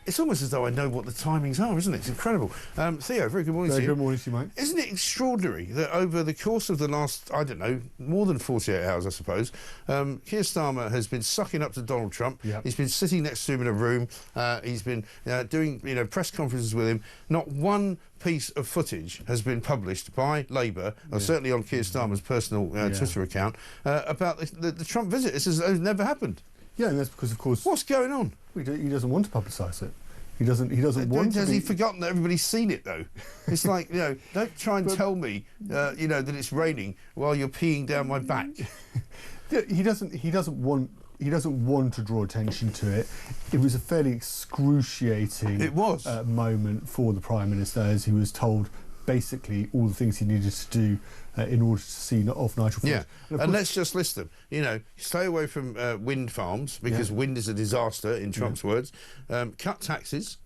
It's almost as though I know what the timings are, isn't it? It's incredible. Theo, very good morning to you. Good morning to you, mate. Isn't it extraordinary that over the course of the last, I don't know, more than 48 hours, I suppose, Keir Starmer has been sucking up to Donald Trump. Yep. He's been sitting next to him in a room. He's been doing, press conferences with him. Not one piece of footage has been published by Labour, or certainly on Keir Starmer's personal Twitter account, about the Trump visit. This has never happened. Yeah, and that's because, of course, what's going on? He doesn't want to publicise it. He doesn't want to. Has he forgotten that everybody's seen it though? It's like, don't try and tell me, that it's raining while you're peeing down my back. He doesn't want to draw attention to it. It was a fairly excruciating moment for the Prime Minister, as he was told basically all the things he needed to do in order to see off Nigel Farage. Yeah, and let's just list them. Stay away from wind farms, because wind is a disaster, in Trump's words. Cut taxes,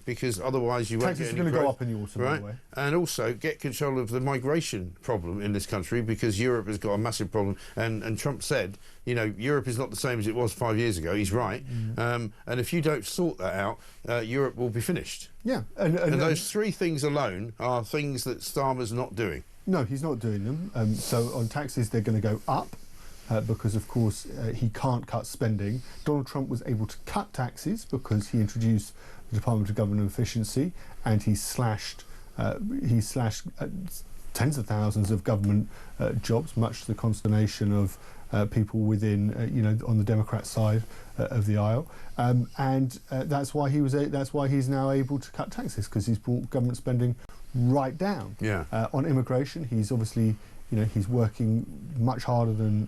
because otherwise you won't get any growth. Taxes are going to go up in the autumn, right? By the way. And also get control of the migration problem in this country, because Europe has got a massive problem. And Trump said, Europe is not the same as it was 5 years ago. He's right. And if you don't sort that out, Europe will be finished. Yeah. And those three things alone are things that Starmer's not doing. No, he's not doing them. So on taxes, they're going to go up because, of course, he can't cut spending. Donald Trump was able to cut taxes because he introduced the Department of Government Efficiency, and he slashed tens of thousands of government jobs, much to the consternation of people within, on the Democrat side of the aisle, and that's why he's now able to cut taxes, because he's brought government spending right down. Yeah. On immigration, he's obviously, he's working much harder than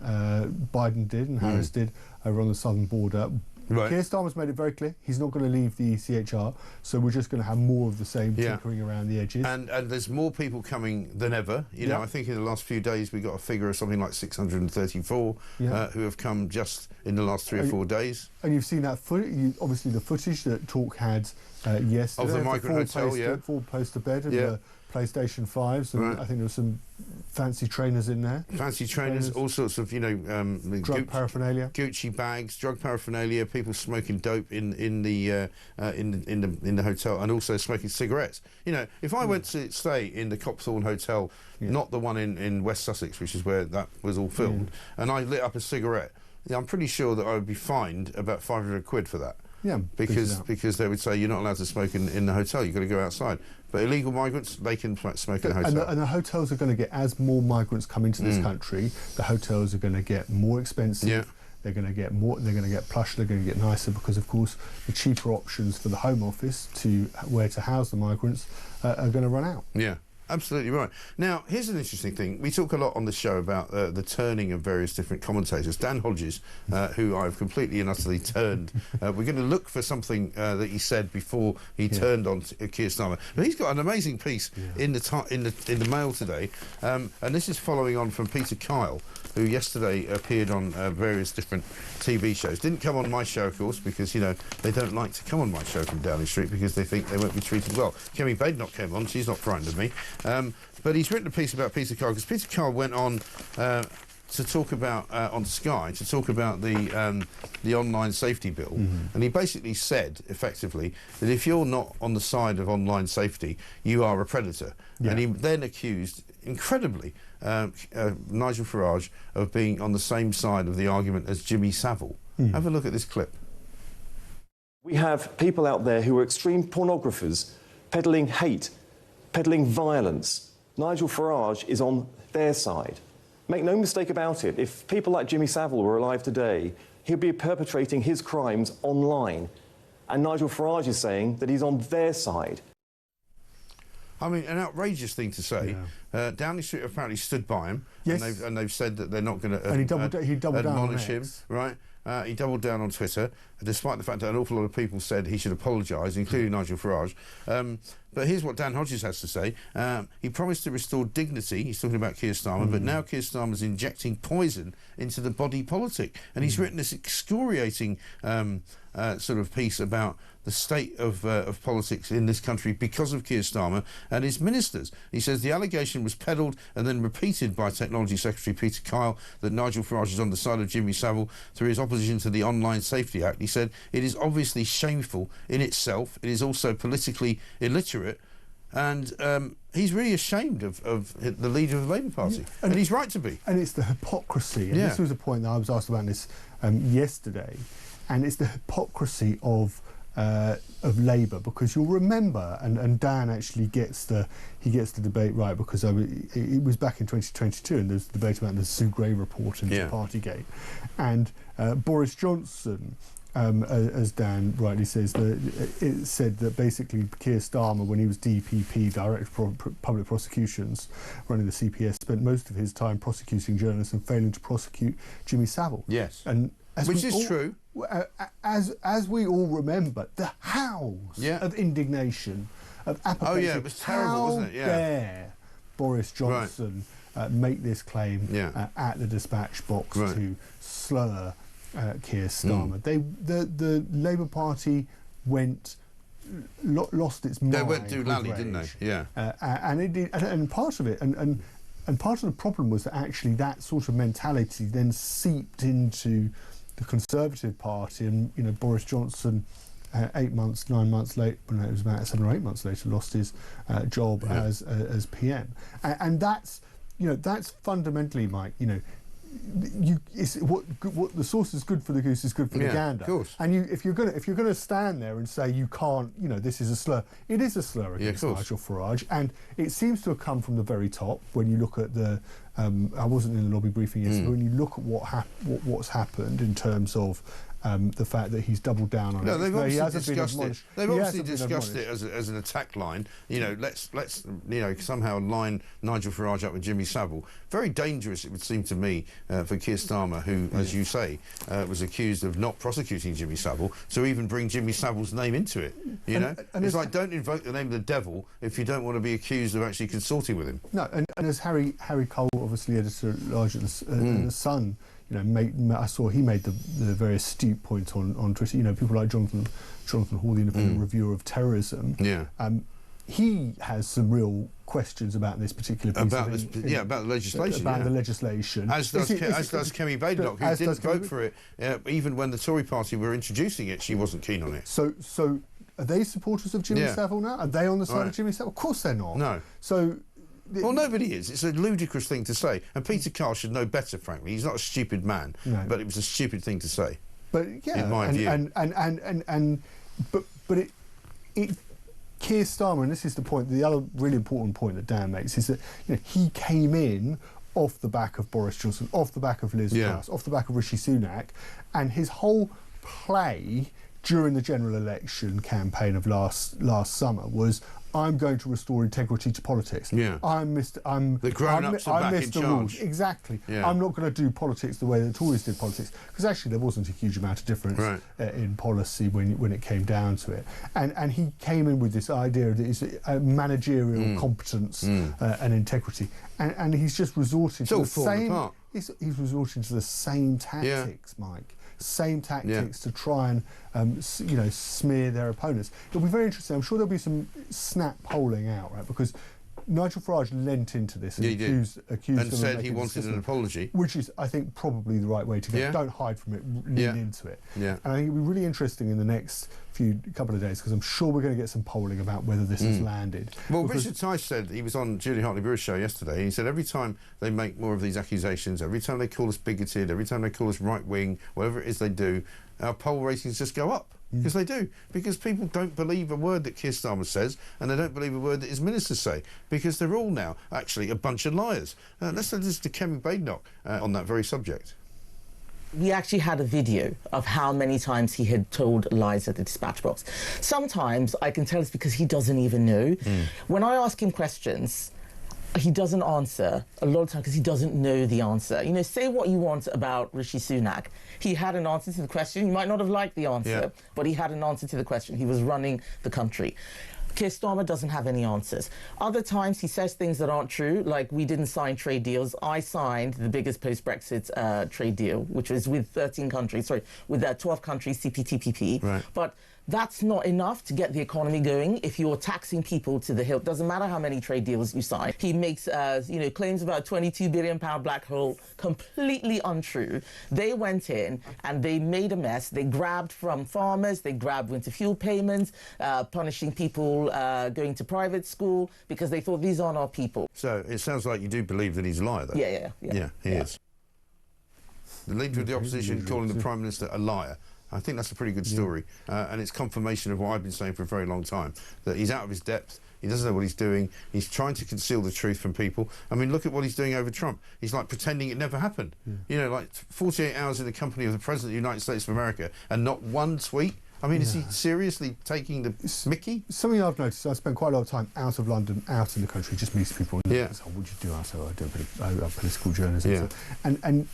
Biden did and Harris did over on the southern border. Right. Keir Starmer's made it very clear he's not going to leave the CHR, so we're just going to have more of the same tinkering around the edges. And there's more people coming than ever. I think in the last few days we got a figure of something like 634 who have come just in the last 3 or 4 days. And you've seen that footage, obviously the footage that Talk had yesterday. Of the Migrant Hotel, four-poster bed and the PlayStation 5s, and I think there were some fancy trainers in there. Fancy trainers, all sorts of, drug paraphernalia, Gucci bags, drug paraphernalia, people smoking dope in the hotel, and also smoking cigarettes. If I went to stay in the Copthorne Hotel, not the one in West Sussex, which is where that was all filmed, and I lit up a cigarette, I'm pretty sure that I would be fined about 500 quid for that. Yeah, because they would say you're not allowed to smoke in the hotel, you've got to go outside. But illegal migrants, they can smoke in a hotel. And the hotels are going to get, as more migrants come into this country, the hotels are going to get more expensive. Yeah. They're going to get more. They're going to get plush. They're going to get nicer, because, of course, the cheaper options for the Home Office to where to house the migrants are going to run out. Yeah. Absolutely right. Now, here's an interesting thing. We talk a lot on the show about the turning of various different commentators. Dan Hodges, who I've completely and utterly turned. We're going to look for something that he said before he turned on Keir Starmer. But he's got an amazing piece in the Mail today, and this is following on from Peter Kyle, who yesterday appeared on various different TV shows. Didn't come on my show, of course, because, they don't like to come on my show from Downing Street because they think they won't be treated well. Kemi Badenoch came on. She's not frightened of me. But he's written a piece about Peter Kyle, because Peter Kyle went on to talk about, on Sky, to talk about the online safety bill. And he basically said, effectively, that if you're not on the side of online safety, you are a predator. And he then accused, incredibly, Nigel Farage of being on the same side of the argument as Jimmy Savile. Have a look at this clip. We have people out there who are extreme pornographers, peddling hate, peddling violence. Nigel Farage is on their side. Make no mistake about it, if people like Jimmy Savile were alive today, he'd be perpetrating his crimes online. And Nigel Farage is saying that he's on their side. I mean, an outrageous thing to say. Downing Street apparently stood by him, and they've said that they're not going to admonish him. Right? He doubled down on Twitter, despite the fact that an awful lot of people said he should apologise, including Nigel Farage. But here's what Dan Hodges has to say. He promised to restore dignity. He's talking about Keir Starmer, but now Keir Starmer's injecting poison into the body politic. And he's written this excoriating sort of piece about the state of politics in this country because of Keir Starmer and his ministers. He says the allegation was peddled and then repeated by Technology Secretary Peter Kyle that Nigel Farage is on the side of Jimmy Savile through his opposition to the Online Safety Act. He said it is obviously shameful in itself. It is also politically illiterate. And he's really ashamed of the leader of the Labour Party. Yeah. And he's right to be. And it's the hypocrisy. And this was a point that I was asked about this yesterday. And it's the hypocrisy of Labour, because you'll remember, and Dan actually gets the debate right, because it was back in 2022, and there's debate about the Sue Gray report into Partygate. And Boris Johnson, as Dan rightly says, it said that basically Keir Starmer, when he was DPP, Director of Public Prosecutions, running the CPS, spent most of his time prosecuting journalists and failing to prosecute Jimmy Savile. Yes. And which is true. As we all remember, the howls of indignation, of apathy. Oh yeah, it was terrible, wasn't it? Yeah. How dare Boris Johnson make this claim at the dispatch box to slur Keir Starmer? The Labour Party lost its mind. They went doolally, didn't they? Yeah. And it did, and part of it, and part of the problem was that actually that sort of mentality then seeped into the Conservative Party, and Boris Johnson, 9 months late, well, no, it was about 7 or 8 months later, lost his job as PM, and that's fundamentally, Mike. It's what the sauce is good for the goose is good for the gander. Of course. And if you're gonna stand there and say you can't, this is a slur. It is a slur against Nigel Farage, and it seems to have come from the very top. When you look at the, I wasn't in the lobby briefing yesterday. But when you look at what's happened in terms of the fact that he's doubled down on it. No, they've obviously discussed it. They've obviously discussed it as an attack line. Let's somehow line Nigel Farage up with Jimmy Savile. Very dangerous, it would seem to me, for Keir Starmer, who, as you say, was accused of not prosecuting Jimmy Savile, to even bring Jimmy Savile's name into it. And it's like, don't invoke the name of the devil if you don't want to be accused of actually consorting with him. No, and as Harry Cole, obviously editor-at-large at the Sun, I saw he made the very astute point on Twitter. People like Jonathan Hall, the independent reviewer of terrorism. Yeah. He has some real questions about this particular piece about the legislation. About the legislation. As does Kemi Badenoch, who didn't vote for it, even when the Tory party were introducing it. She wasn't keen on it. So are they supporters of Jimmy Savile now? Are they on the side of Jimmy Savile? Of course they're not. No. So. Well, nobody is. It's a ludicrous thing to say, and Peter Kyle should know better. Frankly, he's not a stupid man, but it was a stupid thing to say. But in my view, but Keir Starmer, and this is the point. The other really important point that Dan makes is that he came in off the back of Boris Johnson, off the back of Liz Truss, off the back of Rishi Sunak, and his whole play during the general election campaign of last summer was, I'm going to restore integrity to politics. Yeah. I'm the grown-ups are back in charge. Rules. Exactly. Yeah. I'm not going to do politics the way the Tories did politics, because actually there wasn't a huge amount of difference in policy when it came down to it. And he came in with this idea that it's managerial competence and integrity, and he's just resorting to the same. He's resorting to the same tactics, Mike. Same tactics to try and smear their opponents. It'll be very interesting. I'm sure there'll be some snap polling out, right? Because Nigel Farage lent into this and accused and said he wanted an apology, which is, I think, probably the right way to go. Yeah. Don't hide from it, lean into it. Yeah. And I think it'll be really interesting in the next couple of days, because I'm sure we're going to get some polling about whether this has landed. Well, Richard Tice said, he was on Julie Hartley-Brewer's show yesterday, he said every time they make more of these accusations, every time they call us bigoted, every time they call us right-wing, whatever it is they do, our poll ratings just go up. Because they do. Because people don't believe a word that Keir Starmer says, and they don't believe a word that his ministers say, because they're all now actually a bunch of liars. Let's listen to Kemi Badenoch on that very subject. We actually had a video of how many times he had told lies at the dispatch box. Sometimes I can tell it's because he doesn't even know. When I ask him questions, he doesn't answer a lot of times because he doesn't know the answer. Say what you want about Rishi Sunak. He had an answer to the question. You might not have liked the answer, but he had an answer to the question. He was running the country. Keir Starmer doesn't have any answers. Other times he says things that aren't true, like we didn't sign trade deals. I signed the biggest post-Brexit trade deal, which was with 12 countries, CPTPP. Right. But That's not enough to get the economy going if you're taxing people to the hilt. Doesn't matter how many trade deals you sign. He makes, claims about a £22 billion black hole, completely untrue. They went in and they made a mess. They grabbed from farmers, they grabbed winter fuel payments, punishing people going to private school because they thought these aren't our people. So it sounds like you do believe that he's a liar, though. Yeah, he is. The leader of the opposition calling the Prime Minister a liar. I think that's a pretty good story, and it's confirmation of what I've been saying for a very long time, that he's out of his depth, he doesn't know what he's doing, he's trying to conceal the truth from people. I mean, look at what he's doing over Trump. He's like pretending it never happened. You know, like 48 hours in the company of the President of the United States of America and not one tweet. I mean, is he seriously taking the mickey? Something I've noticed, I spend quite a lot of time out of London, out in the country, just meeting people. Yeah. So what do you do? I do a bit of political journalism. Yeah. And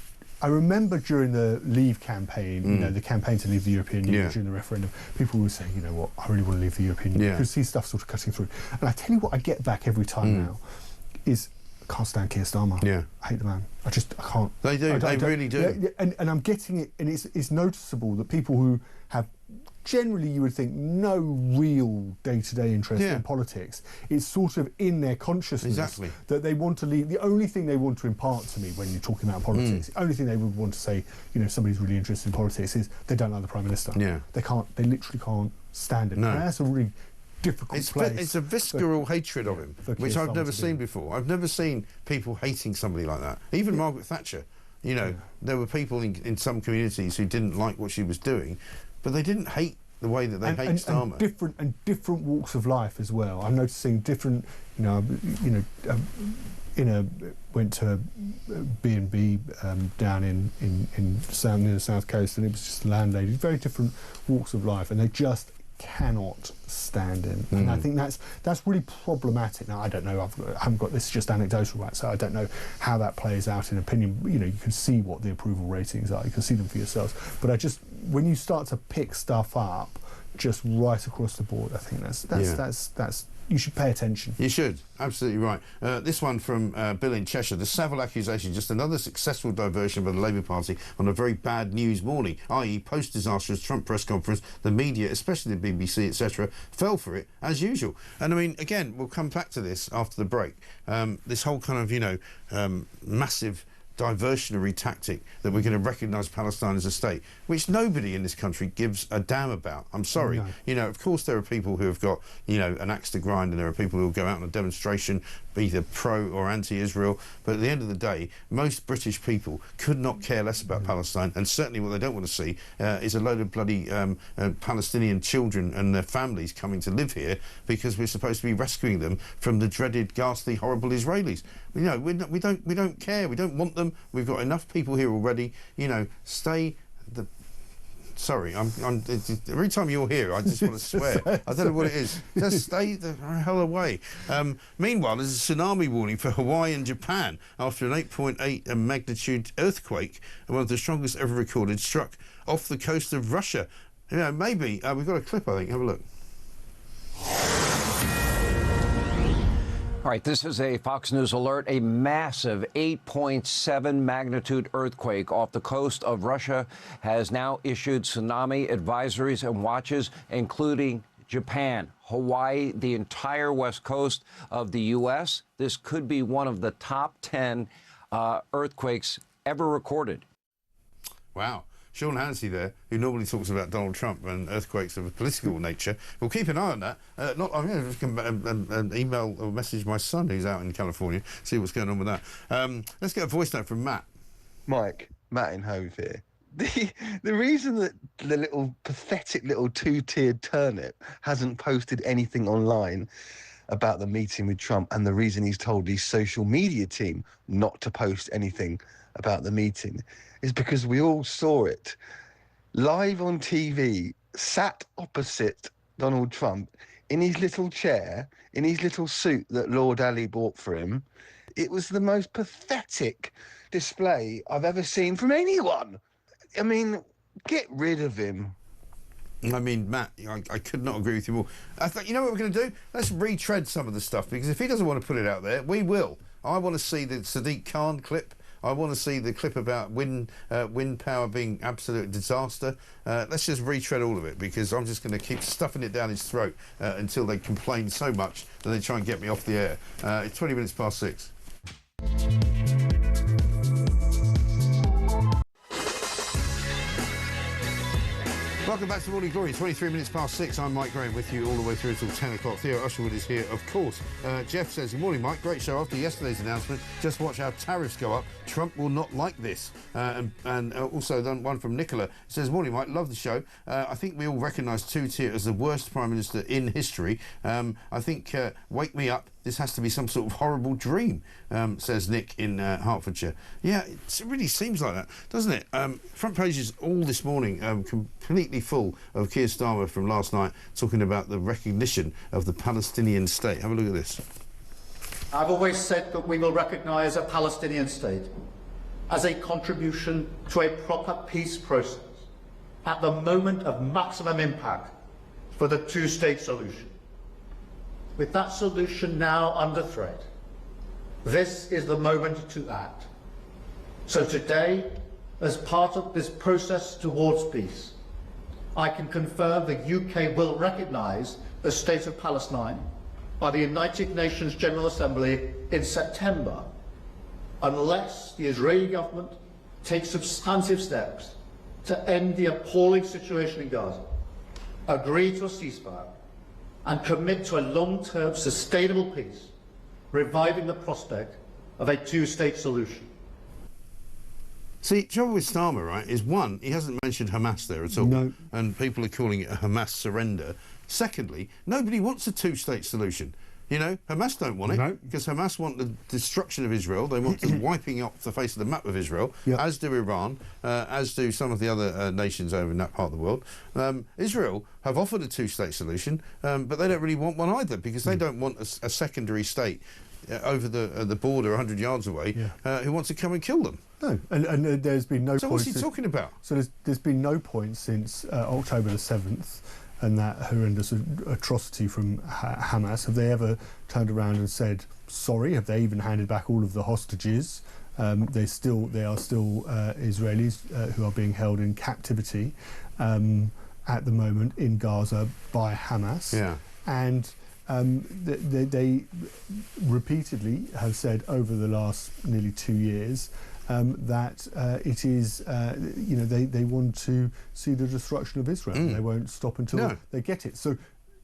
I remember during the Leave campaign, you know, the campaign to leave the European Union during the referendum, people would say, you know what, I really want to leave the European Union. You could see stuff sort of cutting through. And I tell you what I get back every time now is, I can't stand Keir Starmer. Yeah. I hate the man. I can't. They do, they really do. And I'm getting it, and it's noticeable that people who have generally, you would think, no real day-to-day interest in politics, it's sort of in their consciousness that they want to leave. The only thing they want to impart to me when you're talking about politics, the only thing they would want to say, you know, if somebody's really interested in politics, is they don't like the Prime Minister. Yeah. They literally can't stand him. No. And that's a really difficult place. It's a visceral hatred of him, which I've never seen before. I've never seen people hating somebody like that. Even Margaret Thatcher, you know, there were people in some communities who didn't like what she was doing, but they didn't hate the way that they hate Starmer. And different walks of life as well. I'm noticing different, went to B&B down in near the south coast, and it was just a landlady. Very different walks of life, and they just cannot stand him. And I think that's really problematic. Now, I don't know, I haven't got this, is just anecdotal, right? So I don't know how that plays out in opinion. You know, you can see what the approval ratings are, you can see them for yourselves. But when you start to pick stuff up just right across the board, I think that's you should pay attention. You should, absolutely right. This one from Bill in Cheshire. The Savile accusation, just another successful diversion by the Labour Party on a very bad news morning, i.e. post-disastrous Trump press conference. The media, especially the BBC, etc., fell for it, as usual. And I mean, again, we'll come back to this after the break. This whole kind of, massive diversionary tactic that we're going to recognise Palestine as a state, which nobody in this country gives a damn about. I'm sorry. No. You know, of course there are people who have got, an axe to grind, and there are people who will go out on a demonstration, be either pro or anti-Israel, but at the end of the day, most British people could not care less about Palestine, and certainly what they don't want to see is a load of bloody Palestinian children and their families coming to live here because we're supposed to be rescuing them from the dreaded, ghastly, horrible Israelis. We don't care. We don't want them. We've got enough people here already. Stay the. Sorry, every time you're here, I just want to swear. I don't know what it is. Just stay the hell away. Meanwhile, there's a tsunami warning for Hawaii and Japan after an 8.8 magnitude earthquake, one of the strongest ever recorded, struck off the coast of Russia. Maybe we've got a clip. I think. Have a look. All right, this is a Fox News alert. A massive 8.7 magnitude earthquake off the coast of Russia has now issued tsunami advisories and watches, including Japan, Hawaii, the entire west coast of the U.S. This could be one of the top 10 earthquakes ever recorded. Wow. Sean Hannity there, who normally talks about Donald Trump and earthquakes of a political nature. We'll keep an eye on that. I'm going to email or message my son, who's out in California, see what's going on with that. Let's get a voice note from Matt. Mike, Matt in Hove here. The reason that the little pathetic little two-tiered turnip hasn't posted anything online about the meeting with Trump, and the reason he's told his social media team not to post anything about the meeting, is because we all saw it live on TV, sat opposite Donald Trump in his little chair, in his little suit that Lord Ali bought for him. It was the most pathetic display I've ever seen from anyone. I mean, get rid of him. I mean, Matt, I could not agree with you more. I thought, you know what we're going to do? Let's retread some of the stuff, because if he doesn't want to put it out there, we will. I want to see the Sadiq Khan clip I want to see the clip about wind power being absolute disaster. Let's just retread all of it, because I'm just going to keep stuffing it down his throat until they complain so much that they try and get me off the air. It's 20 minutes past 6. Welcome back to Morning Glory. 23 minutes past 6. I'm Mike Graham with you all the way through until 10 o'clock. Theo Usherwood is here, of course. Jeff says, good morning, Mike. Great show. After yesterday's announcement, just watch how tariffs go up. Trump will not like this. And also one from Nicola says, morning, Mike. Love the show. I think we all recognise Two-Tier as the worst Prime Minister in history. I think, wake me up. This has to be some sort of horrible dream, says Nick in Hertfordshire. Yeah, it really seems like that, doesn't it? Front pages all this morning, completely full of Keir Starmer from last night talking about the recognition of the Palestinian state. Have a look at this. I've always said that we will recognise a Palestinian state as a contribution to a proper peace process at the moment of maximum impact for the two-state solution. With that solution now under threat, this is the moment to act. So today, as part of this process towards peace, I can confirm the UK will recognise the State of Palestine by the United Nations General Assembly in September, unless the Israeli government takes substantive steps to end the appalling situation in Gaza, agree to a ceasefire, and commit to a long-term sustainable peace, reviving the prospect of a two-state solution. See, the trouble with Starmer, right, is one, he hasn't mentioned Hamas there at all. No. And people are calling it a Hamas surrender. Secondly, nobody wants a two-state solution. You know, Hamas don't want it, No. because Hamas want the destruction of Israel. They want the wiping off the face of the map of Israel, as do Iran, as do some of the other nations over in that part of the world. Israel have offered a two-state solution, but they don't really want one either, because they don't want a secondary state over the border 100 yards away who wants to come and kill them. No, and there's been no point... So what's he talking about? So there's been no point since October the 7th and that horrendous atrocity from Hamas. Have they ever turned around and said sorry? Have they even handed back all of the hostages? They are still Israelis who are being held in captivity at the moment in Gaza by Hamas. Yeah. And they repeatedly have said over the last nearly 2 years that it is, they want to see the destruction of Israel. They won't stop until they get it. So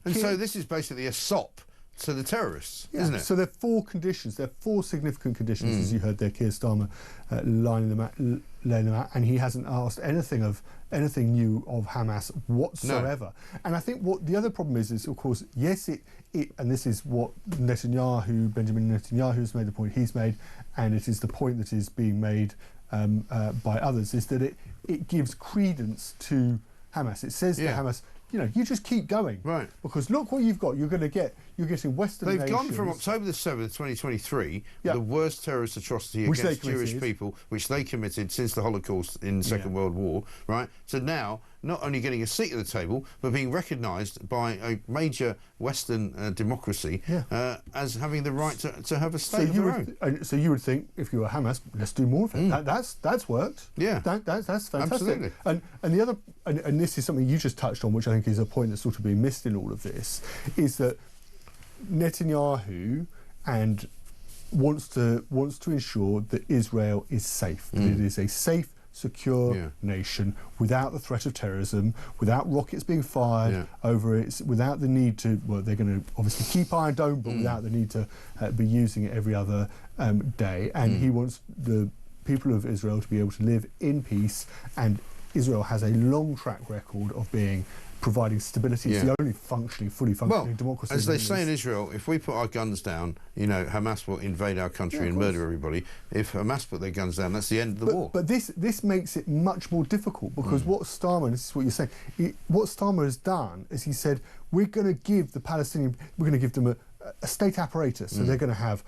this is basically a sop to the terrorists, isn't it? So there are four conditions. There are four significant conditions, as you heard there, Keir Starmer laying them out, and he hasn't asked anything new of Hamas whatsoever. No. And I think what the other problem is of course, yes, it and this is what Benjamin Netanyahu has made the point he's made, and it is the point that is being made by others, is that it gives credence to Hamas. It says to Hamas, you just keep going. Right. Because look what you've got. You're getting Western nations. They've gone from October the 7th, 2023, the worst terrorist atrocity against Jewish people, which they committed since the Holocaust in the Second World War, right, to now not only getting a seat at the table, but being recognised by a major Western democracy as having the right to have a state of their own. So you would think, if you were Hamas, let's do more of it. That's worked. Yeah. That's fantastic. Absolutely. And the other, and this is something you just touched on, which I think is a point that's sort of been missed in all of this, is that Netanyahu wants to ensure that Israel is safe, that it is a safe, secure nation without the threat of terrorism, without rockets being fired over it, without the need to, well, they're going to obviously keep Iron Dome, but without the need to be using it every other day. And he wants the people of Israel to be able to live in peace, and Israel has a long track record of providing stability. It's the only fully functioning democracy. As they say in Israel, if we put our guns down, Hamas will invade our country and murder everybody. If Hamas put their guns down, that's the end of the war. But this makes it much more difficult, because what Starmer, and this is what you're saying, what Starmer has done is he said, we're going to give the Palestinian, we're going to give them a state apparatus. So they're going to have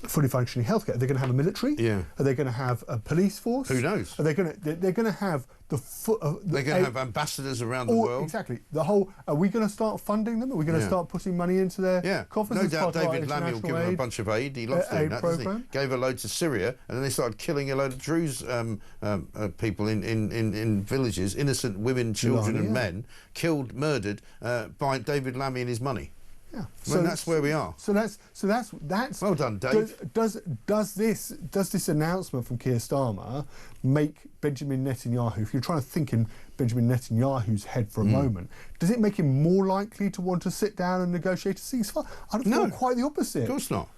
fully functioning healthcare. They're going to have a military. Yeah. Are they going to have a police force? Who knows? Are they're going to have they're going to have ambassadors around the world. Exactly. The whole. Are we going to start funding them? Are we going to start putting money into their coffers? No doubt David Lammy will give them a bunch of aid. He loves doing that, doesn't he? Gave a load to Syria, and then they started killing a load of Druze people in villages, innocent women, children and men, killed, murdered by David Lammy and his money. Yeah, so that's where we are. So that's well done, Dave. Does this announcement from Keir Starmer make Benjamin Netanyahu, if you're trying to think in Benjamin Netanyahu's head for a moment, does it make him more likely to want to sit down and negotiate a ceasefire? I don't know. Quite the opposite. Of course not.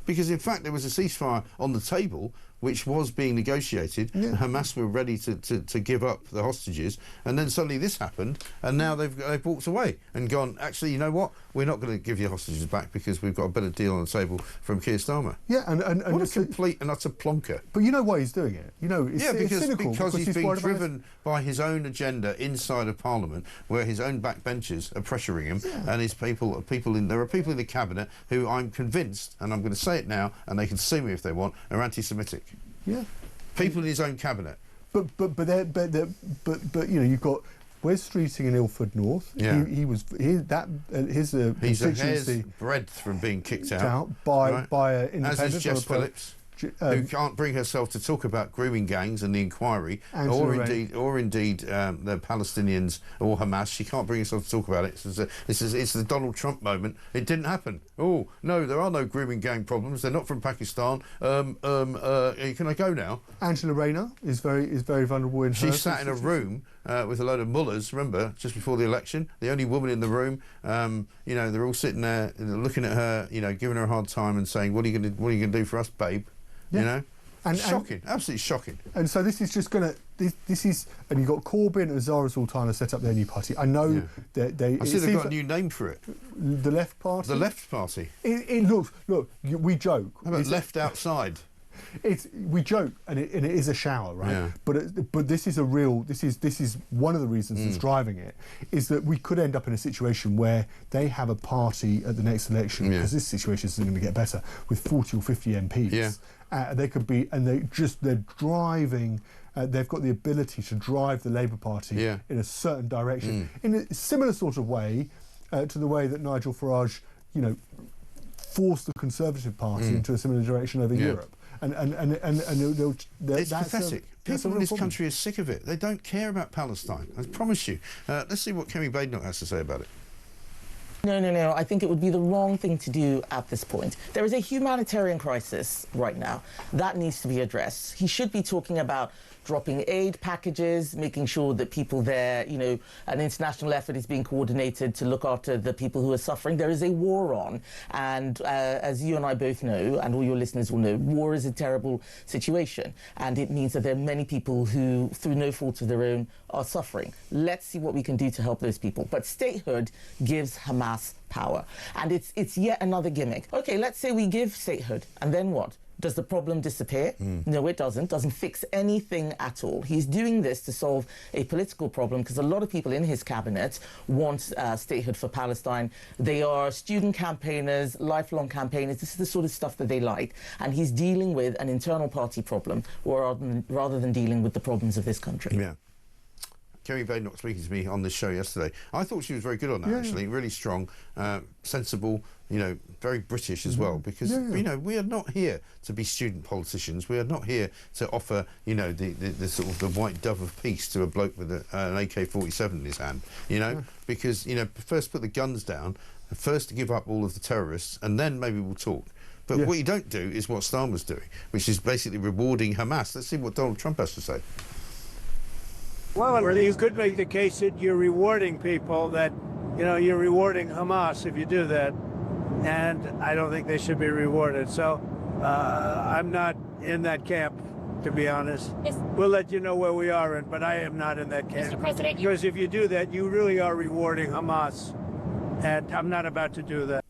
Because in fact there was a ceasefire on the table which was being negotiated. Hamas were ready to give up the hostages, and then suddenly this happened, and now they've walked away and gone, actually, you know what, we're not going to give you hostages back because we've got a better deal on the table from Keir Starmer. Yeah, and what a complete and utter plonker. But you know why he's doing it? You know, it's cynical because he's being driven by his own agenda inside of Parliament, where his own backbenchers are pressuring him, and his there are people in the cabinet who I'm convinced, and I'm going to say it now, and they can sue me if they want, are anti-Semitic. Yeah, people in his own cabinet. But you know, you've got Wes Streeting in Ilford North. Yeah, his he's a hair's breadth from being kicked out by an independent. As is Jess Phillips, who can't bring herself to talk about grooming gangs and the inquiry, or indeed the Palestinians or Hamas. She can't bring herself to talk about it. It's the Donald Trump moment. It didn't happen. Oh no, there are no grooming gang problems. They're not from Pakistan. Can I go now? Angela Rayner is very vulnerable in. She sat in a room with a load of mullahs. Remember, just before the election, the only woman in the room. You know, they're all sitting there looking at her. You know, giving her a hard time and saying, "What are you going to do for us, babe?" Yeah. You know, and shocking, absolutely shocking. And so this is just going to, this is, and you've got Corbyn and Zara Sultana set up their new party. I know that they. I see they've got a new name for it. The Left Party. The Left Party. It looks. Look, we joke. How about Left Outside? We joke, and it is a shower, right? Yeah. But this is a real. This is one of the reasons that's driving it, is that we could end up in a situation where they have a party at the next election, because this situation isn't going to get better, with 40 or 50 MPs. Yeah. They could be, and they're driving. They've got the ability to drive the Labour Party in a certain direction, in a similar sort of way to the way that Nigel Farage, you know, forced the Conservative Party into a similar direction over Europe. And it's pathetic. People in this country are sick of it. They don't care about Palestine. I promise you. Let's see what Kemi Badenoch has to say about it. No. I think it would be the wrong thing to do at this point. There is a humanitarian crisis right now that needs to be addressed. He should be talking about dropping aid packages, making sure that people there, you know, an international effort is being coordinated to look after the people who are suffering. There is a war on, and as you and I both know, and all your listeners will know, war is a terrible situation, and it means that there are many people who, through no fault of their own, are suffering. Let's see what we can do to help those people. But statehood gives Hamas power, and it's yet another gimmick. Okay, let's say we give statehood, and then what? Does the problem disappear? No, it doesn't. Doesn't fix anything at all. He's doing this to solve a political problem, because a lot of people in his cabinet want statehood for Palestine. They are student campaigners, lifelong campaigners. This is the sort of stuff that they like. And he's dealing with an internal party problem rather than dealing with the problems of this country. Yeah. Kemi Badenoch speaking to me on this show yesterday. I thought she was very good on that, actually. Really strong, sensible, you know, very British as well, because, you know, we are not here to be student politicians. We are not here to offer, you know, the sort of the white dove of peace to a bloke with an AK-47 in his hand, you know, because, you know, first put the guns down, first to give up all of the terrorists, and then maybe we'll talk. But what you don't do is what Starmer's doing, which is basically rewarding Hamas. Let's see what Donald Trump has to say. Well, you could make the case that you're rewarding people, that, you know, you're rewarding Hamas if you do that. And I don't think they should be rewarded. So I'm not in that camp, to be honest. We'll let you know where we are in, but I am not in that camp. Mr. President, because if you do that, you really are rewarding Hamas. And I'm not about to do that.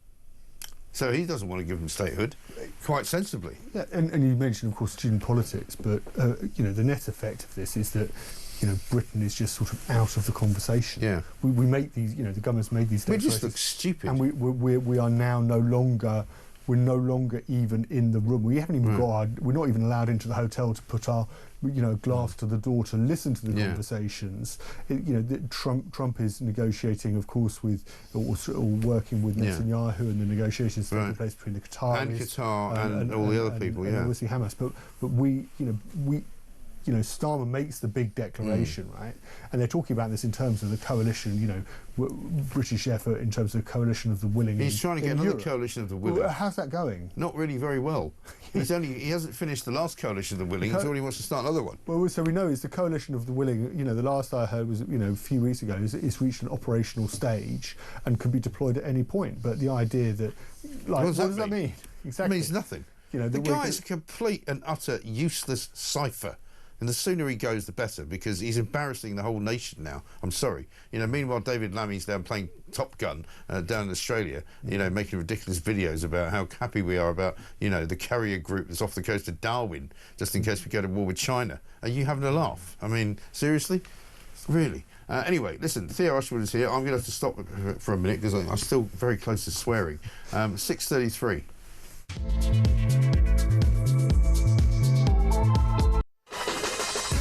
So he doesn't want to give them statehood, quite sensibly. Yeah, and you mentioned, of course, student politics, but, you know, the net effect of this is that, you know, Britain is just sort of out of the conversation. Yeah. We make these, you know, the government's made these declarations. We just look stupid. And we are now no longer we're no longer even in the room. We haven't even we're not even allowed into the hotel to put our glass to the door to listen to the conversations. Trump is negotiating, of course, with or working with Netanyahu, and the negotiations taking place between the Qataris and all the other people, and obviously Hamas. But we Starmer makes the big declaration, right? And they're talking about this in terms of the coalition, British effort in terms of coalition of the willing. He's trying to get another coalition of the willing. Well, how's that going? Not really very well. He hasn't finished the last coalition of the willing until he wants to start another one. Well, so we know it's the coalition of the willing. The last I heard was, a few weeks ago, it's reached an operational stage and can be deployed at any point. But the idea that, what does that mean? Exactly. It means nothing. The guy is a complete and utter useless cipher. And the sooner he goes, the better, because he's embarrassing the whole nation now. I'm sorry. Meanwhile, David Lammy's down playing Top Gun down in Australia, making ridiculous videos about how happy we are about, the carrier group that's off the coast of Darwin, just in case we go to war with China. Are you having a laugh? I mean, seriously? Really? Anyway, listen, Theo Usherwood is here. I'm going to have to stop for a minute because I'm still very close to swearing. 6:33.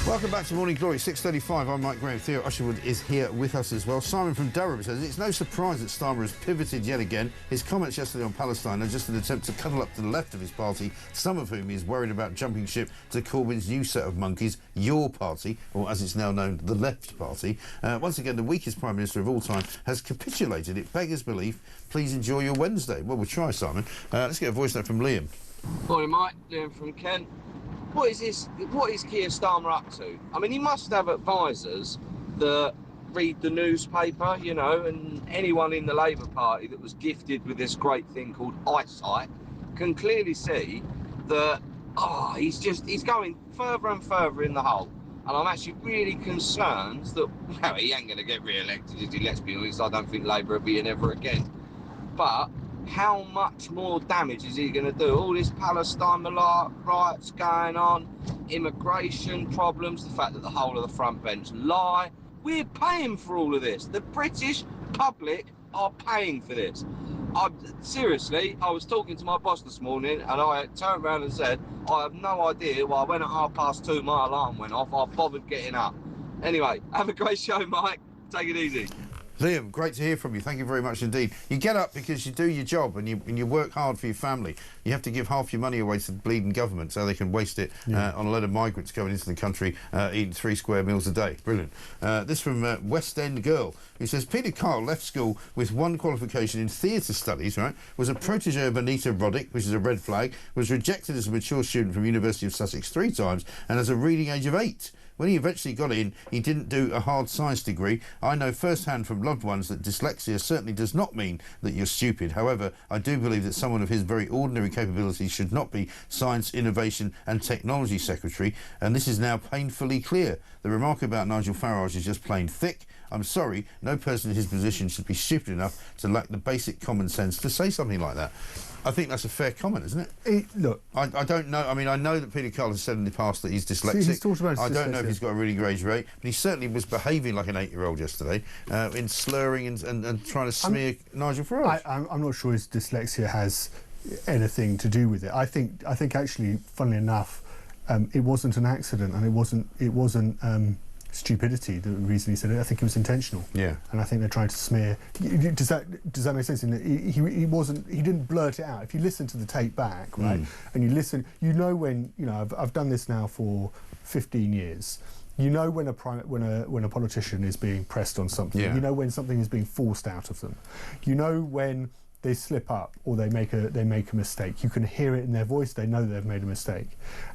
Welcome back to Morning Glory, 6:35. I'm Mike Graham. Theo Usherwood is here with us as well. Simon from Durham says, it's no surprise that Starmer has pivoted yet again. His comments yesterday on Palestine are just an attempt to cuddle up to the left of his party, some of whom he is worried about jumping ship to Corbyn's new set of monkeys, your party, or as it's now known, the Left Party. Once again, the weakest Prime Minister of all time has capitulated. It beggars belief. Please enjoy your Wednesday. Well, we'll try, Simon. Let's get a voice note from Liam. Morning, Mike. Liam from Kent. What is this? What is Keir Starmer up to? I mean, he must have advisors that read the newspaper, and anyone in the Labour Party that was gifted with this great thing called eyesight can clearly see that, he's going further and further in the hole. And I'm actually really concerned that, he ain't going to get re-elected, is he? Let's be honest, I don't think Labour will be in ever again. But how much more damage is he going to do? All this Palestine riots going on, immigration problems, the fact that the whole of the front bench lie. We're paying for all of this. The British public are paying for this. Seriously, I was talking to my boss this morning and I turned around and said, I have no idea why when at 2:30 my alarm went off, I bothered getting up. Anyway, have a great show, Mike. Take it easy. Liam, great to hear from you. Thank you very much indeed. You get up because you do your job and you work hard for your family. You have to give half your money away to the bleeding government so they can waste it on a load of migrants coming into the country eating 3 square meals a day. Brilliant. This from West End Girl, who says, Peter Kyle left school with one qualification in theatre studies, right? Was a protégé of Anita Roddick, which is a red flag, was rejected as a mature student from University of Sussex 3 times and has a reading age of 8. When he eventually got in, he didn't do a hard science degree. I know firsthand from loved ones that dyslexia certainly does not mean that you're stupid. However, I do believe that someone of his very ordinary capabilities should not be Science, Innovation and Technology Secretary, and this is now painfully clear. The remark about Nigel Farage is just plain thick. I'm sorry, no person in his position should be stupid enough to lack the basic common sense to say something like that. I think that's a fair comment, isn't it? Look, I don't know. I mean, I know that Peter Kyle has said in the past that he's dyslexic. He's talked about I don't know if he's got a really great rate, but he certainly was behaving like an 8-year-old yesterday in slurring and trying to smear Nigel Farage. I'm not sure his dyslexia has anything to do with it. I think actually, funnily enough, it wasn't an accident, and it wasn't stupidity, the reason he said it. I think it was intentional. Yeah. And I think they're trying to smear. Does that make sense? He didn't blurt it out. If you listen to the tape back, right, and you listen, when I've done this now for 15 years. You know when a politician is being pressed on something. Yeah. You know when something is being forced out of them. You know when they slip up or they make a mistake. You can hear it in their voice. They know they've made a mistake,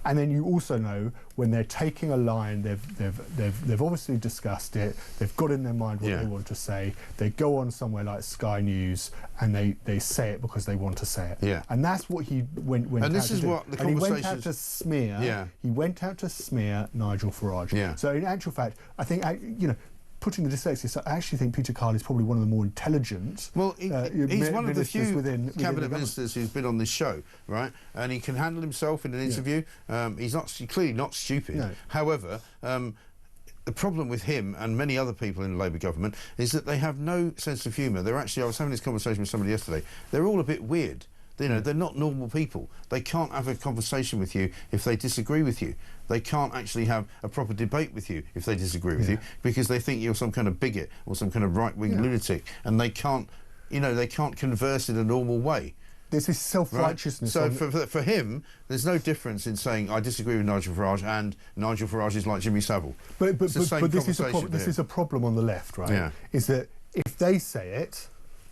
and then you also know when they're taking a line. They've obviously discussed it. They've got in their mind what they want to say. They go on somewhere like Sky News and they say it because they want to say it. Yeah. And that's what he went and out this to is do. what the and he conversations... went out to smear. Yeah. He went out to smear Nigel Farage. Yeah. So in actual fact, I think putting the dyslexia aside, I actually think Peter Kyle is probably one of the more intelligent. Well, he's one of the few within cabinet ministers who's been on this show, right? And he can handle himself in an interview. He's clearly not stupid. No. However, the problem with him and many other people in the Labour government is that they have no sense of humour. I was having this conversation with somebody yesterday. They're all a bit weird. You know, they're not normal people. They can't have a conversation with you if they disagree with you. They can't actually have a proper debate with you if they disagree with you, because they think you're some kind of bigot or some kind of right-wing lunatic, and they can't, you know, they can't converse in a normal way. There's this self-righteousness. Right? So for him, there's no difference in saying I disagree with Nigel Farage and Nigel Farage is like Jimmy Savile. But this is a problem on the left, right? Yeah. Is that if they say it,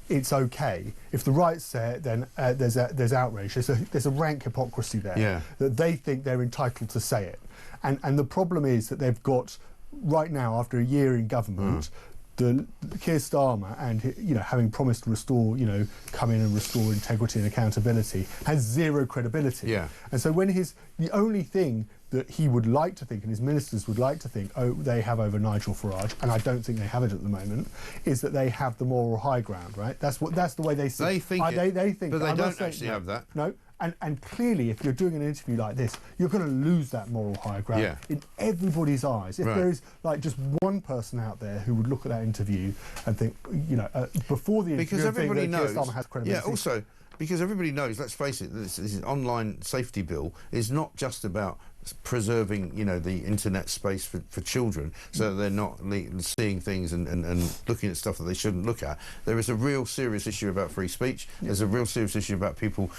it's okay. If the right say it, then there's outrage. There's a rank hypocrisy there. Yeah. That they think they're entitled to say it, and the problem is that they've got right now, after a year in government. The Keir Starmer, and you know, having promised to restore, you know, come in and restore integrity and accountability, has zero credibility. Yeah. And so when the only thing that he would like to think, and his ministers would like to think, they have over Nigel Farage, and I don't think they have it at the moment, is that they have the moral high ground, right? That's the way they see it. They think they think, but they don't actually have that. No. And clearly, if you're doing an interview like this, you're going to lose that moral high ground in everybody's eyes. If there is like just one person out there who would look at that interview and think, you know, before the interview, because everybody knows, Keir Starmer has credibility. Yeah, also because everybody knows. Let's face it, this online safety bill is not just about preserving, you know, the internet space for children, so that they're not seeing things and looking at stuff that they shouldn't look at. There is a real serious issue about free speech. There's a real serious issue about people,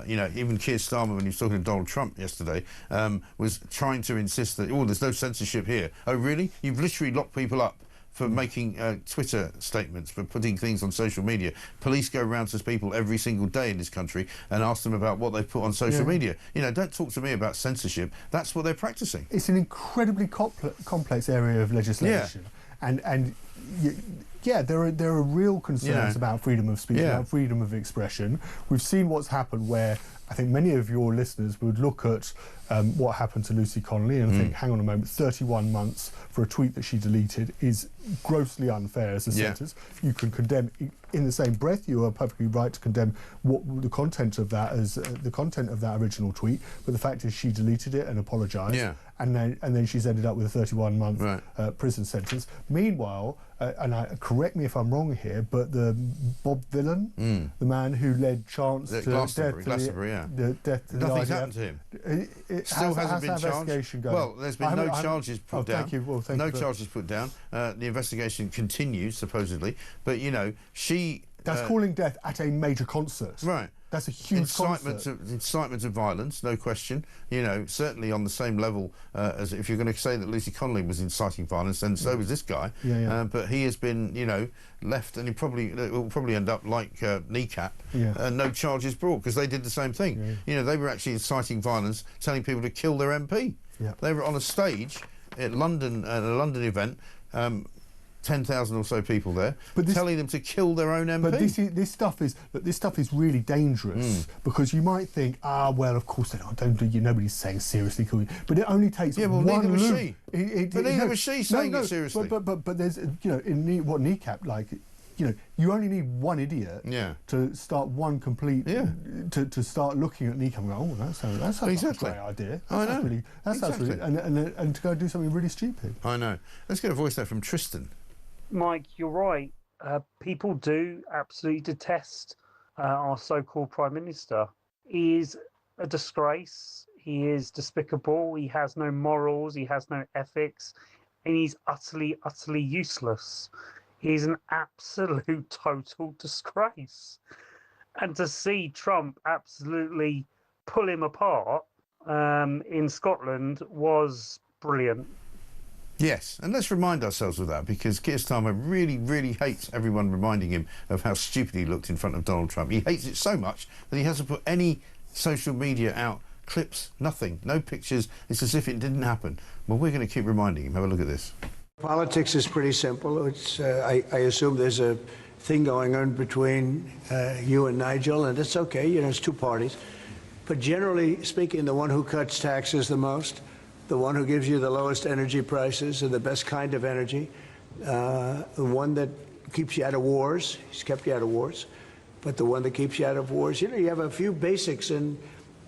you know, even Keir Starmer, when he was talking to Donald Trump yesterday, was trying to insist that, oh, there's no censorship here. Oh, really? You've literally locked people up for making Twitter statements, for putting things on social media. Police go around to people every single day in this country and ask them about what they've put on social media. You know, don't talk to me about censorship. That's what they're practicing. It's an incredibly complex area of legislation. And there are real concerns about freedom of speech, about freedom of expression. We've seen what's happened where I think many of your listeners would look at what happened to Lucy Connolly and think, hang on a moment, 31 months for a tweet that she deleted is grossly unfair as a sentence. You can condemn, in the same breath, you are perfectly right to condemn what the content of that as the content of that original tweet, but the fact is she deleted it and apologised, and then she's ended up with a 31-month prison sentence. Meanwhile, correct me if I'm wrong here, but the Bob Villan, the man who led Chance to death to nothing's happened to him. It still hasn't been charged. Well, there's been no charges put down. Thank you. Well, thank no you charges put down. The investigation continues, supposedly. But, you know, she... That's calling death at a major concert. Right. That's a huge concert. Incitement of violence, no question. You know, certainly on the same level as if you're going to say that Lucy Connolly was inciting violence, then so was this guy. But he has been, you know, left, and it will probably end up like Kneecap. No charges brought, because they did the same thing. You know, they were actually inciting violence, telling people to kill their MP. They were on a stage at London, at a London event. 10,000 or so people there, telling them to kill their own MP. But this stuff is really dangerous, because you might think, well, of course they don't do you. Nobody's saying seriously, but it only takes one neither was loop. But neither was she saying it seriously. But there's, you know, in what Kneecap, like, you know, you only need one idiot to start one complete to start looking at Kneecap and go, oh, that sounds like a great idea. That sounds really, and to go do something really stupid. I know. Let's get a voice there from Tristan. Mike, you're right. People do absolutely detest our so-called Prime Minister. He is a disgrace. He is despicable. He has no morals. He has no ethics. And he's utterly, utterly useless. He's an absolute total disgrace. And to see Trump absolutely pull him apart in Scotland was brilliant. Yes, and let's remind ourselves of that, because Keir Starmer really, really hates everyone reminding him of how stupid he looked in front of Donald Trump. He hates it so much that he hasn't put any social media out, clips, nothing, no pictures. It's as if it didn't happen. Well, we're going to keep reminding him. Have a look at this. Politics is pretty simple. It's I assume there's a thing going on between you and Nigel, and it's okay, you know, it's two parties. But generally speaking, the one who cuts taxes the most, the one who gives you the lowest energy prices and the best kind of energy, the one that keeps you out of wars. He's kept you out of wars, but the one that keeps you out of wars. You know, you have a few basics, and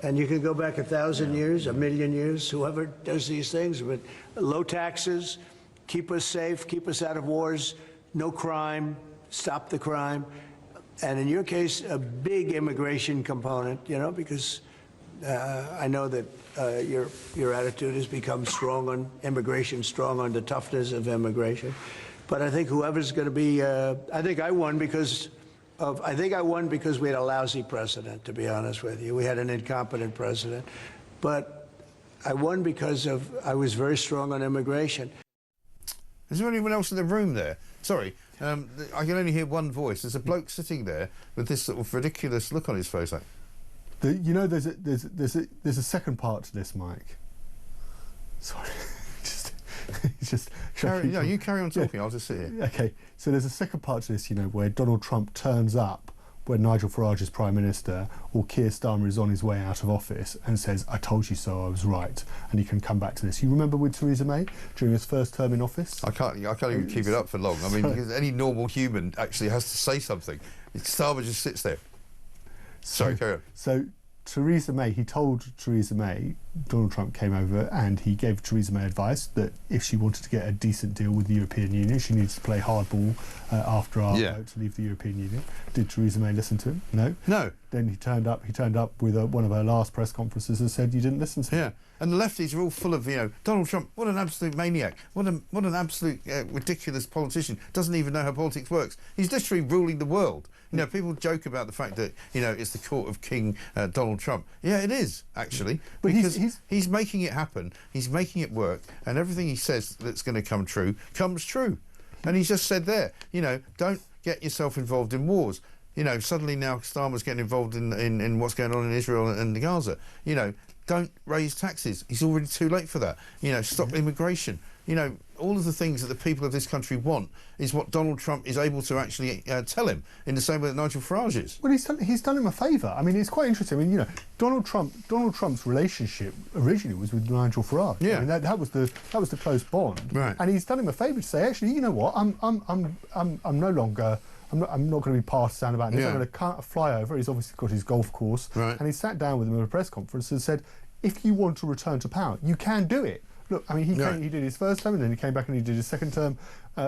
you can go back 1,000 years, 1,000,000 years, whoever does these things. But low taxes, keep us safe, keep us out of wars, no crime, stop the crime. and in your case, a big immigration component, you know, because I know that your attitude has become strong on immigration, strong on the toughness of immigration. But I think whoever's going to be, I think I won because we had a lousy president, to be honest with you. We had an incompetent president. But I won because I was very strong on immigration. Is there anyone else in the room there? Sorry, I can only hear one voice. There's a bloke sitting there with this sort of ridiculous look on his face. Like, you know, there's a second part to this, Mike. Sorry, you carry on talking. Yeah. I'll just sit here. Okay, so there's a second part to this, you know, where Donald Trump turns up when Nigel Farage is Prime Minister, or Keir Starmer is on his way out of office and says, "I told you so, I was right," and he can come back to this. You remember with Theresa May during his first term in office? I can't even keep it up for long. I mean, because any normal human actually has to say something. Starmer just sits there. Sorry, carry on. So Theresa May, he told Theresa May, Donald Trump came over and he gave Theresa May advice that if she wanted to get a decent deal with the European Union, she needs to play hardball after our vote to leave the European Union. Did Theresa May listen to him? No. No. Then he turned up with one of her last press conferences and said, "You didn't listen to me." Yeah. And the lefties are all full of, you know, Donald Trump, what an absolute maniac, what an absolute ridiculous politician, doesn't even know how politics works. He's literally ruling the world. You know, people joke about the fact that, you know, it's the court of King Donald Trump. Yeah, it is, actually, but because he's making it happen, he's making it work, and everything he says that's going to come true comes true. And he's just said there, you know, don't get yourself involved in wars. You know, suddenly now Starmer's getting involved in what's going on in Israel and Gaza. You know, don't raise taxes. He's already too late for that. You know, stop immigration. You know, all of the things that the people of this country want is what Donald Trump is able to actually tell him, in the same way that Nigel Farage is. Well, he's done him a favour. I mean, it's quite interesting. I mean, you know, Donald Trump's relationship originally was with Nigel Farage. Yeah. I mean, that was the close bond. Right. And he's done him a favour to say, actually, you know what, I'm no longer. I'm not going to be partisan about this. I'm going to fly over. He's obviously got his golf course. Right. And he sat down with him at a press conference and said, if you want to return to power, you can do it. Look, I mean, he did his first term and then he came back and he did his second term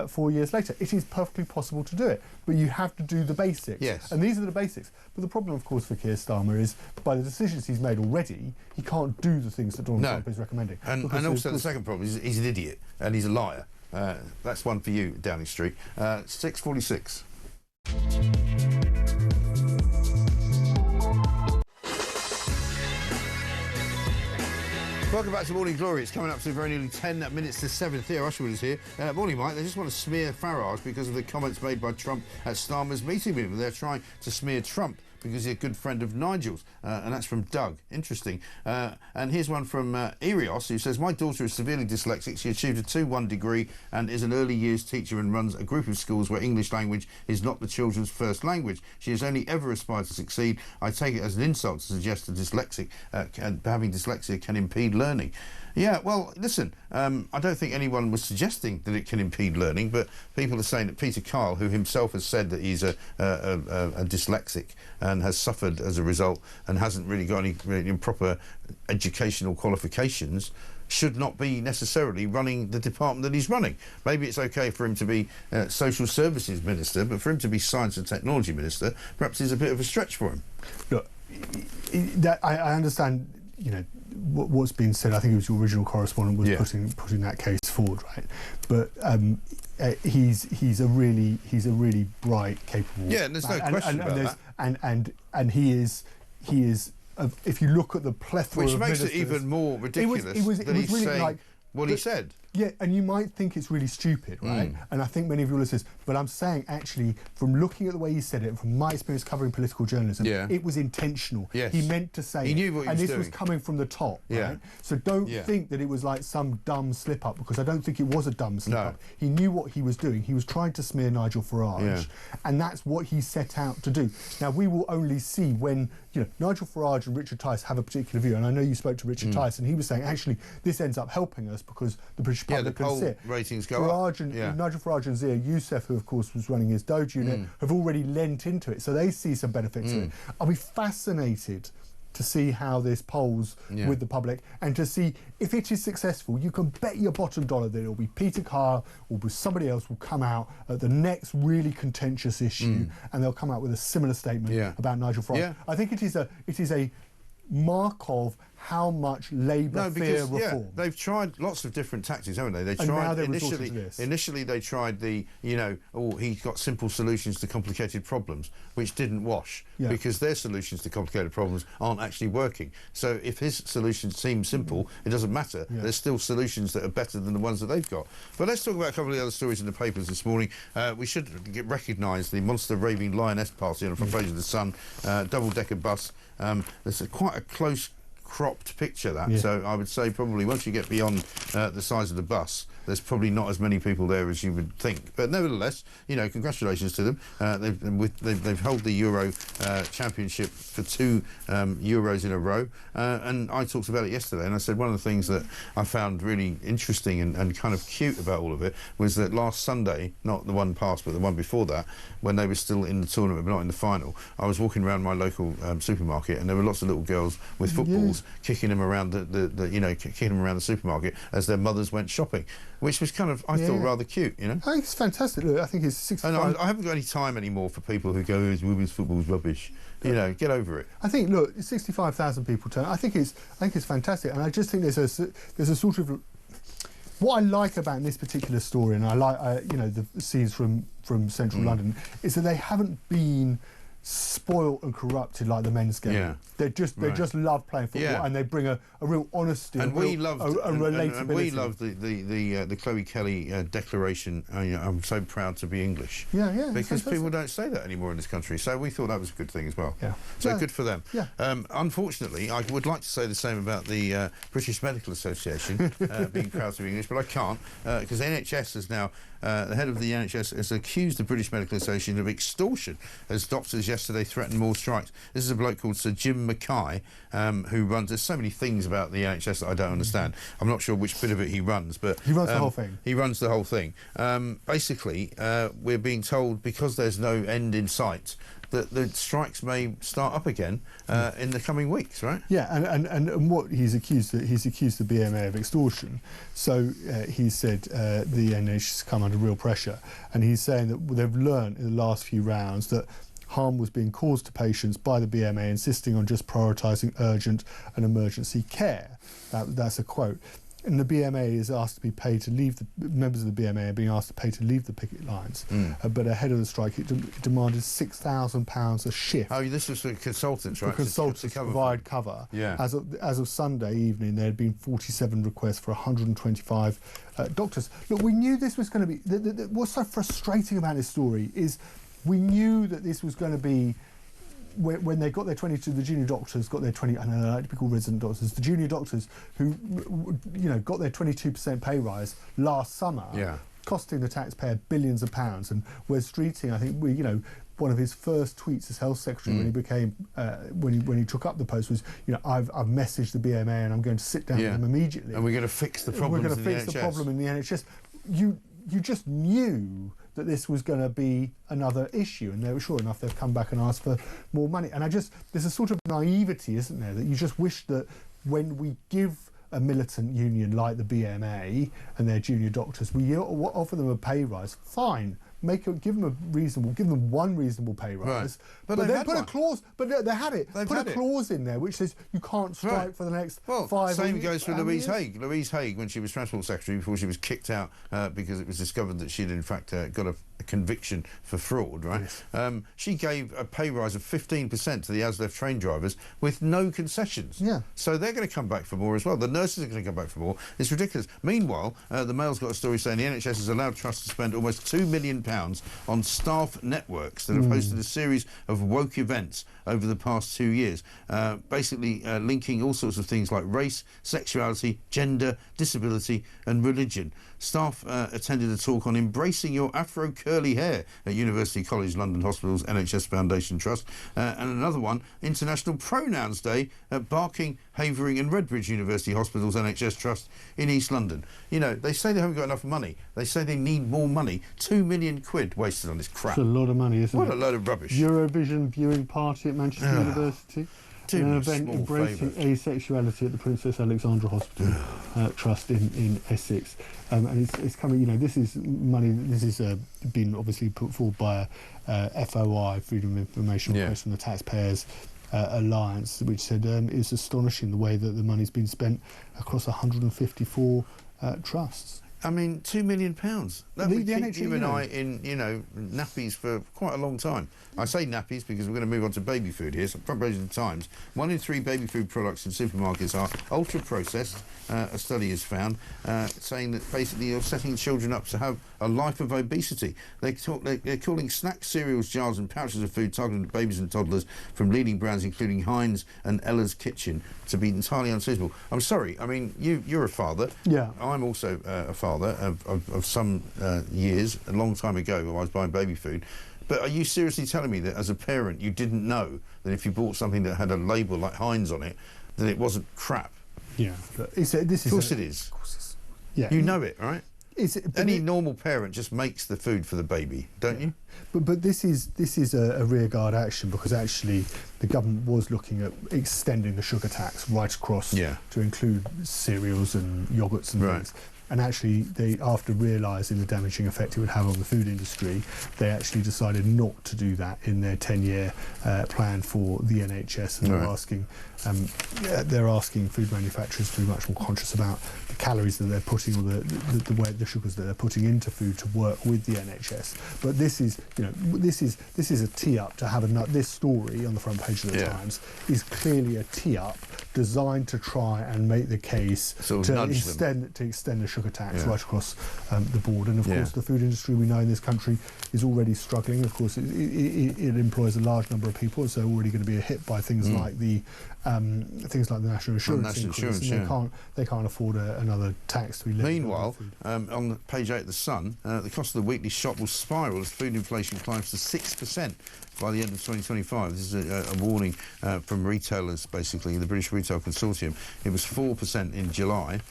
4 years later. It is perfectly possible to do it, but you have to do the basics. Yes. And these are the basics. But the problem, of course, for Keir Starmer is by the decisions he's made already, he can't do the things that Donald Trump is recommending. And also the second problem is he's an idiot and he's a liar. That's one for you, Downing Street. 6:46. Welcome back to Morning Glory. It's coming up to very nearly 10 minutes to 7. Theo Usherwood is here. Morning, Mike. They just want to smear Farage because of the comments made by Trump at Starmer's meeting with him. They're trying to smear Trump because he's a good friend of Nigel's. And that's from Doug. Interesting. And here's one from Erios, who says, my daughter is severely dyslexic. She achieved a 2-1 degree and is an early years teacher and runs a group of schools where English language is not the children's first language. She has only ever aspired to succeed. I take it as an insult to suggest that having dyslexia can impede learning. Yeah, well, listen, I don't think anyone was suggesting that it can impede learning, but people are saying that Peter Kyle, who himself has said that he's a dyslexic and has suffered as a result and hasn't really got any proper educational qualifications, should not be necessarily running the department that he's running. Maybe it's okay for him to be social services minister, but for him to be science and technology minister, perhaps is a bit of a stretch for him. Look, I understand, you know, what's been said. I think it was your original correspondent was putting that case forward, right? But he's a really bright, capable. Yeah, and there's no question about that. And he is. If you look at the plethora, which of makes ministers, it even more ridiculous it was that he's really saying like what he said. Yeah, and you might think it's really stupid, right? And I think many of your listeners, but I'm saying actually, from looking at the way he said it, and from my experience covering political journalism, it was intentional. Yes. He meant to say he knew what he was doing. And this was coming from the top, right? So don't think that it was like some dumb slip-up, because I don't think it was a dumb slip-up. He knew what he was doing. He was trying to smear Nigel Farage, and that's what he set out to do. Now, we will only see when, you know, Nigel Farage and Richard Tice have a particular view, and I know you spoke to Richard Tice, and he was saying, actually, this ends up helping us because the British public can see it. Ratings go up. Nigel Farage and Zia Youssef, who of course was running his Doge unit, have already lent into it, so they see some benefit to it. I'll be fascinated to see how this polls with the public, and to see if it is successful. You can bet your bottom dollar that it'll be Peter Carr or somebody else will come out at the next really contentious issue, and they'll come out with a similar statement about Nigel Farage. I think it is a mark of how much Labour fear reform. They've tried lots of different tactics, haven't they? They tried initially they tried the, he's got simple solutions to complicated problems, which didn't wash because their solutions to complicated problems aren't actually working. So if his solutions seem simple, it doesn't matter. There's still solutions that are better than the ones that they've got. But let's talk about a couple of the other stories in the papers this morning. We should recognise the monster raving lioness party on the front page of the Sun, double-decker bus. There's quite a close cropped picture, so I would say probably once you get beyond the size of the bus, there's probably not as many people there as you would think. But nevertheless, congratulations to them. They've held the Euro Championship for 2 Euros in a row, and I talked about it yesterday, and I said one of the things that I found really interesting and kind of cute about all of it was that last Sunday, not the one past but the one before that, when they were still in the tournament but not in the final, I was walking around my local supermarket, and there were lots of little girls with footballs kicking them around kicking them around the supermarket as their mothers went shopping, which was kind of, I thought, rather cute, I think it's fantastic. Look, I think it's 65. And I haven't got any time anymore for people who go, women's football's rubbish. Get over it. I think, look, 65,000 people turn. I think it's fantastic, and I just think there's a sort of, what I like about this particular story, and I like the scenes from central London, is that they haven't been spoilt and corrupted like the men's game. They just love playing football, and they bring a real honesty and relatability. And we love the Chloe Kelly declaration. I'm so proud to be English. Because people don't say that anymore in this country. So we thought that was a good thing as well. So good for them. Unfortunately, I would like to say the same about the British Medical Association being proud to be English, but I can't because the NHS is now. The head of the NHS has accused the British Medical Association of extortion as doctors yesterday threatened more strikes. This is a bloke called Sir Jim Mackay, who runs... There's so many things about the NHS that I don't understand. I'm not sure which bit of it he runs, but... He runs the whole thing. He runs the whole thing. Basically, we're being told, because there's no end in sight, that the strikes may start up again in the coming weeks, right? Yeah, and what he's accused the BMA of extortion. So he said the NHS come under real pressure, and he's saying that they've learned in the last few rounds that harm was being caused to patients by the BMA, insisting on just prioritising urgent and emergency care. That's a quote. And the BMA is asked to be paid to leave. Members of the BMA are being asked to pay to leave the picket lines. But ahead of the strike, it demanded £6,000 a shift. Oh, this was for consultants, right? For consultants to provide cover. Yeah. As of Sunday evening, there had been 47 requests for 125 doctors. Look, we knew this was going to be. What's so frustrating about this story is we knew that this was going to be. When they got their 22, the junior doctors got their 20. I know they like to be called resident doctors. The junior doctors who, got their 22% pay rise last summer, costing the taxpayer billions of pounds. And Wes Streeting, I think, one of his first tweets as health secretary when he became when he took up the post was, I've messaged the BMA and I'm going to sit down with them immediately. And we're going to fix the problem. We're going to fix the problem in the NHS. You just knew that this was going to be another issue, and they were sure enough they've come back and asked for more money. And there's a sort of naivety, isn't there, that you just wish that when we give a militant union like the BMA and their junior doctors, we offer them a pay rise, fine. Give them one reasonable pay rise, but then put a clause. But they had it. Put a clause in there which says you can't strike for the next 5 Same years. goes for Louise Haigh. Louise Haigh, when she was Transport Secretary, before she was kicked out because it was discovered that she'd in fact got a conviction for fraud. Right? Yes. She gave a pay rise of 15% to the ASLEF train drivers with no concessions. Yeah. So they're going to come back for more as well. The nurses are going to come back for more. It's ridiculous. Meanwhile, the Mail's got a story saying the NHS has allowed trusts to spend almost £2 million on staff networks that have hosted a series of woke events over the past 2 years, basically linking all sorts of things like race, sexuality, gender, disability and religion. Staff attended a talk on embracing your Afro curly hair at University College London Hospital's NHS Foundation Trust, and another one, International Pronouns Day at Barking, Havering and Redbridge University Hospital's NHS Trust in East London. They say they haven't got enough money. They say they need more money. £2 million wasted on this crap. It's a lot of money, isn't it? What a load of rubbish. Eurovision viewing party at Manchester University. an event embracing asexuality at the Princess Alexandra Hospital Trust in Essex, and it's coming. You know, this is money. This is been obviously put forward by FOI, Freedom of Information Request, from the Taxpayers Alliance, which said it's astonishing the way that the money's been spent across 154 trusts. I mean, £2 million. That would keep you and I in, nappies for quite a long time. I say nappies because we're going to move on to baby food here. So front page of the Times. 1 in 3 baby food products in supermarkets are ultra-processed. A study has found, saying that basically you're setting children up to have a life of obesity. They're calling snack cereals, jars and pouches of food targeted at babies and toddlers from leading brands including Heinz and Ella's Kitchen to be entirely unsuitable. I'm sorry, I mean, you're a father. Yeah. I'm also a father of some years, a long time ago, when I was buying baby food. But are you seriously telling me that as a parent you didn't know that if you bought something that had a label like Heinz on it, that it wasn't crap? Yeah. Of course it is. Yeah. You know it, right? Any normal parent just makes the food for the baby, don't you? But this is a rearguard action, because actually the government was looking at extending the sugar tax right across to include cereals and yogurts and things. And actually, they, after realising the damaging effect it would have on the food industry, they actually decided not to do that in their 10-year plan for the NHS. And they're asking food manufacturers to be much more conscious about the calories that they're putting, or the sugars that they're putting into food to work with the NHS. But this is a tee up to have this story on the front page of the Times is clearly a tee up designed to try and make the case to extend the sugar tax right across the board. And of course, the food industry, we know in this country, is already struggling. Of course, it employs a large number of people, so already going to be hit by things like the national insurance increase. And they can't afford another tax to be levied. Meanwhile, on page 8 of the Sun, the cost of the weekly shop will spiral as food inflation climbs to 6% by the end of 2025. This is a warning from retailers, basically, the British Retail Consortium. It was 4% in July.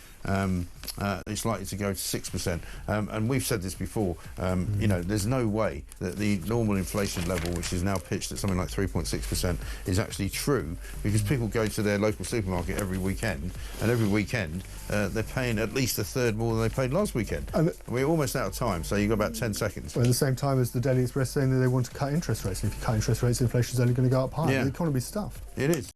It's likely to go to 6%. And we've said this before, there's no way that the normal inflation level, which is now pitched at something like 3.6%, is actually true, because people go to their local supermarket every weekend, and every weekend they're paying at least a third more than they paid last weekend. And we're almost out of time, so you've got about 10 seconds. Well, at the same time as the Daily Express saying that they want to cut interest rates, and if you cut interest rates, inflation's only going to go up higher. The economy's stuffed. It is.